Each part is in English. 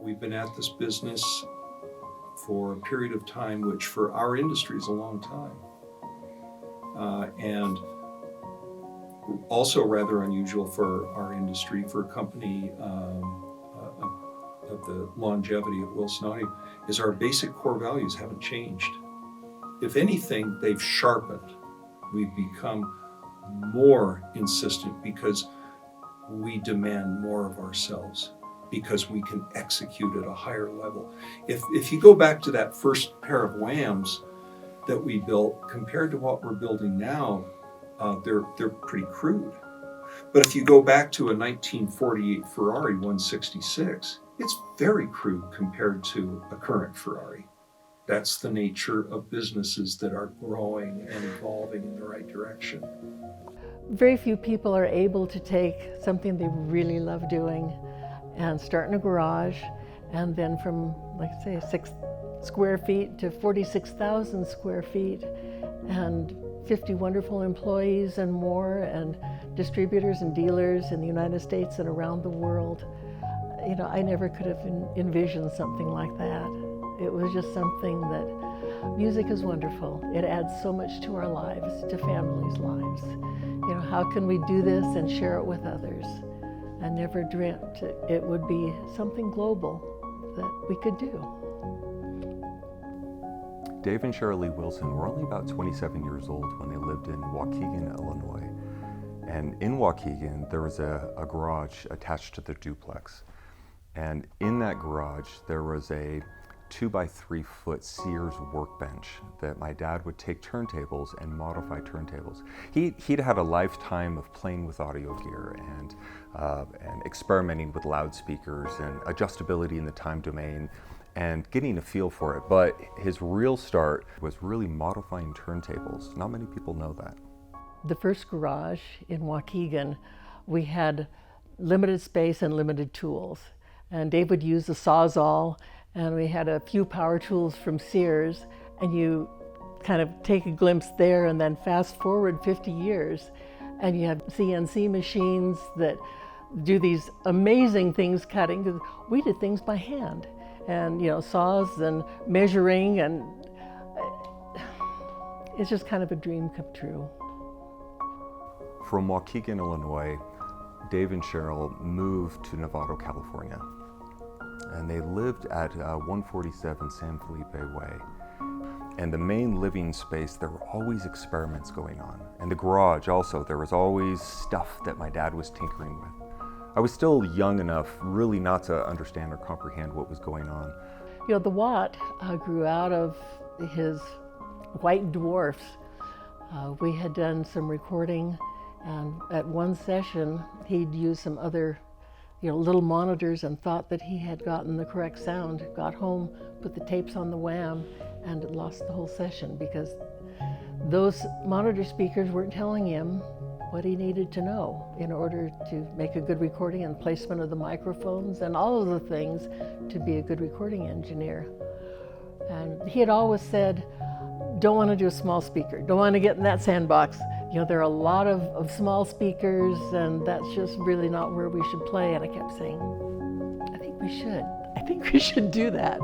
We've been at this business for a period of time, which for our industry is a long time. And also rather unusual for our industry, for a company of the longevity of Wilson Audio, is our basic core values haven't changed. If anything, they've sharpened. We've become more insistent because we demand more of ourselves, because we can execute at a higher level. If you go back to that first pair of WAMs that we built, compared to what we're building now, they're pretty crude. But if you go back to a 1948 Ferrari 166, it's very crude compared to a current Ferrari. That's the nature of businesses that are growing and evolving in the right direction. Very few people are able to take something they really love doing and start in a garage, and then from, like say, 6 square feet to 46,000 square feet, and 50 wonderful employees and more, and distributors and dealers in the United States and around the world. You know, I never could have envisioned something like that. It was just something that music is wonderful. It adds so much to our lives, to families' lives. You know, how can we do this and share it with others? I never dreamt it would be something global that we could do. Dave and Cheryl Lee Wilson were only about 27 years old when they lived in Waukegan, Illinois. And in Waukegan, there was a garage attached to their duplex. And in that garage, there was a 2x3 foot Sears workbench that my dad would take turntables and modify turntables. He'd had a lifetime of playing with audio gear and experimenting with loudspeakers and adjustability in the time domain and getting a feel for it. But his real start was really modifying turntables. Not many people know that. The first garage in Waukegan, we had limited space and limited tools. And Dave would use a Sawzall, and we had a few power tools from Sears, and you kind of take a glimpse there and then fast forward 50 years, and you have CNC machines that do these amazing things cutting, because we did things by hand, and you know, saws and measuring, and it's just kind of a dream come true. From Waukegan, Illinois, Dave and Cheryl moved to Novato, California. And they lived at 147 San Felipe Way. And the main living space, there were always experiments going on. And the garage also, there was always stuff that my dad was tinkering with. I was still young enough really not to understand or comprehend what was going on. You know, the Watt grew out of his White Dwarfs. We had done some recording, and at one session, he'd used some other little monitors and thought that he had gotten the correct sound, got home, put the tapes on the WAM, and lost the whole session because those monitor speakers weren't telling him what he needed to know in order to make a good recording, and placement of the microphones and all of the things to be a good recording engineer. And he had always said, don't want to do a small speaker, don't want to get in that sandbox. You know, there are a lot of small speakers, and that's just really not where we should play. And I kept saying, I think we should do that.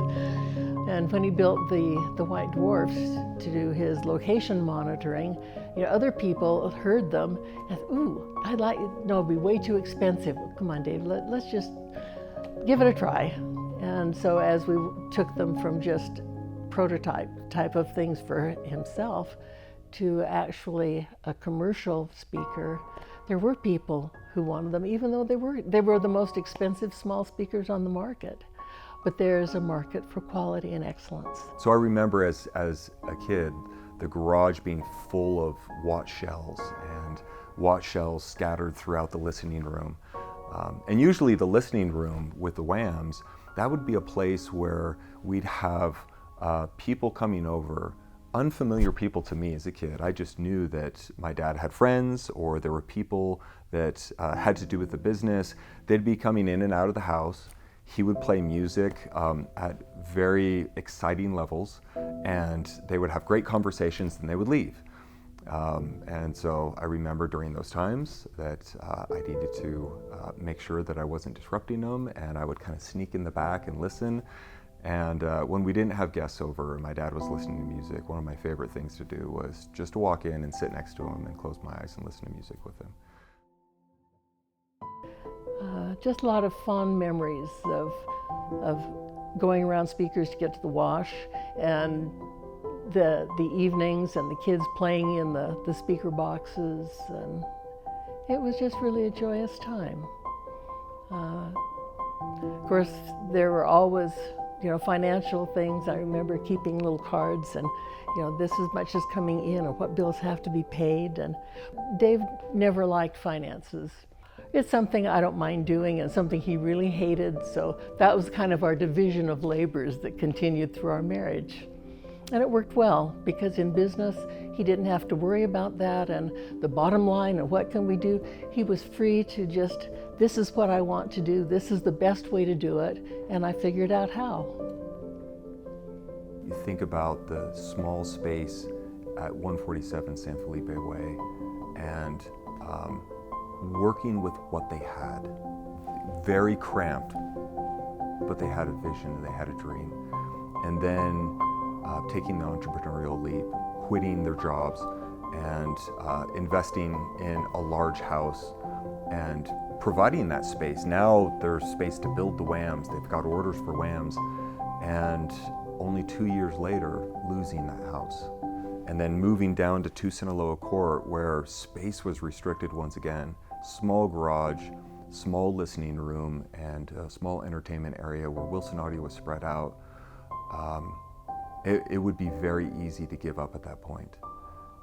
And when he built the White Dwarfs to do his location monitoring, you know, other people heard them and, ooh, no, it'd be way too expensive. Come on, Dave, let's just give it a try. And so as we took them from just prototype type of things for himself to actually a commercial speaker, there were people who wanted them, even though they were the most expensive small speakers on the market. But there's a market for quality and excellence. So I remember as a kid, the garage being full of Watt shells and Watt shells scattered throughout the listening room. And usually the listening room with the WAMs, that would be a place where we'd have people coming over, unfamiliar people to me as a kid. I just knew that my dad had friends, or there were people that had to do with the business. They'd be coming in and out of the house. He would play music at very exciting levels, and they would have great conversations, and they would leave. And so I remember during those times that I needed to make sure that I wasn't disrupting them, and I would kind of sneak in the back and listen. And when we didn't have guests over and my dad was listening to music, one of my favorite things to do was just to walk in and sit next to him and close my eyes and listen to music with him. Just a lot of fond memories of going around speakers to get to the wash, and the evenings and the kids playing in the speaker boxes, and it was just really a joyous time. Of course, there were always, financial things. I remember keeping little cards and, this is much is coming in or what bills have to be paid. And Dave never liked finances. It's something I don't mind doing and something he really hated, so that was kind of our division of labors that continued through our marriage. And it worked well, because in business, he didn't have to worry about that and the bottom line and what can we do. He was free to just, this is what I want to do, this is the best way to do it, and I figured out how. You think about the small space at 147 San Felipe Way and working with what they had. Very cramped, but they had a vision, they had a dream. And then taking the entrepreneurial leap, quitting their jobs and investing in a large house and providing that space. Now there's space to build the WAMs. They've got orders for WAMs. And only 2 years later, losing that house. And then moving down to 2 Sinaloa Court, where space was restricted once again. Small garage, small listening room, and a small entertainment area where Wilson Audio was spread out. It would be very easy to give up at that point.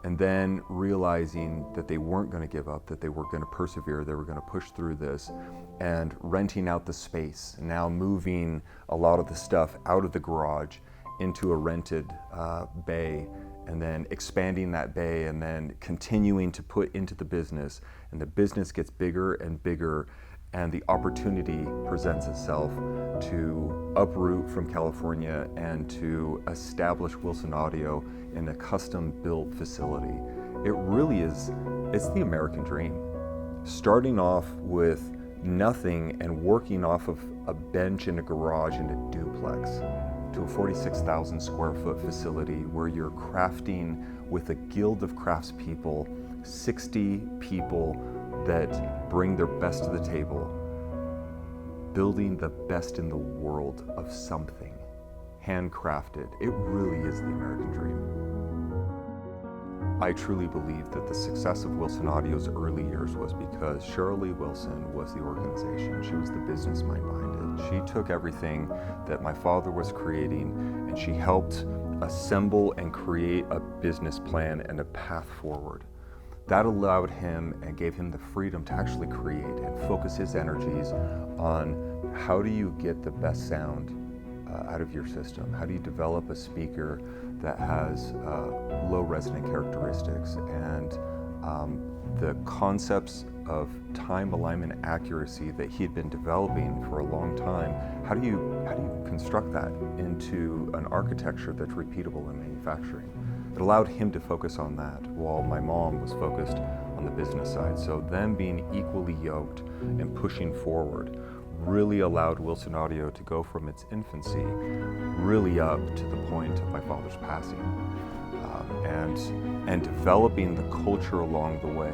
And then realizing that they weren't going to give up, that they were going to persevere, they were going to push through this, and renting out the space, now moving a lot of the stuff out of the garage into a rented bay, and then expanding that bay, and then continuing to put into the business. And the business gets bigger and bigger, and the opportunity presents itself to uproot from California and to establish Wilson Audio in a custom-built facility. It really is, it's the American dream. Starting off with nothing and working off of a bench in a garage in a duplex to a 46,000 square foot facility where you're crafting with a guild of craftspeople, 60 people that bring their best to the table, building the best in the world of something, handcrafted. It really is the American dream. I truly believe that the success of Wilson Audio's early years was because Cheryl Lee Wilson was the organization. She was the business mind behind it. She took everything that my father was creating and she helped assemble and create a business plan and a path forward. That allowed him and gave him the freedom to actually create and focus his energies on how do you get the best sound out of your system? How do you develop a speaker that has low resonant characteristics and the concepts of time alignment accuracy that he had been developing for a long time? How do you construct that into an architecture that's repeatable in manufacturing? It allowed him to focus on that while my mom was focused on the business side. So them being equally yoked and pushing forward really allowed Wilson Audio to go from its infancy really up to the point of my father's passing. And developing the culture along the way,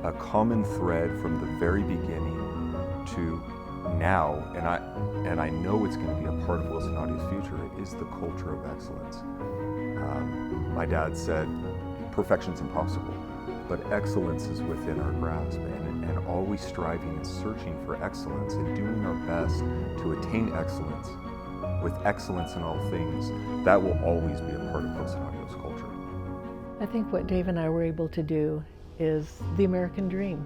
a common thread from the very beginning to now, and I know it's going to be a part of Wilson Audio's future, is the culture of excellence. My dad said, perfection's impossible, but excellence is within our grasp, and always striving and searching for excellence and doing our best to attain excellence with excellence in all things. That will always be a part of Wilson Audio's culture. I think what Dave and I were able to do is the American dream.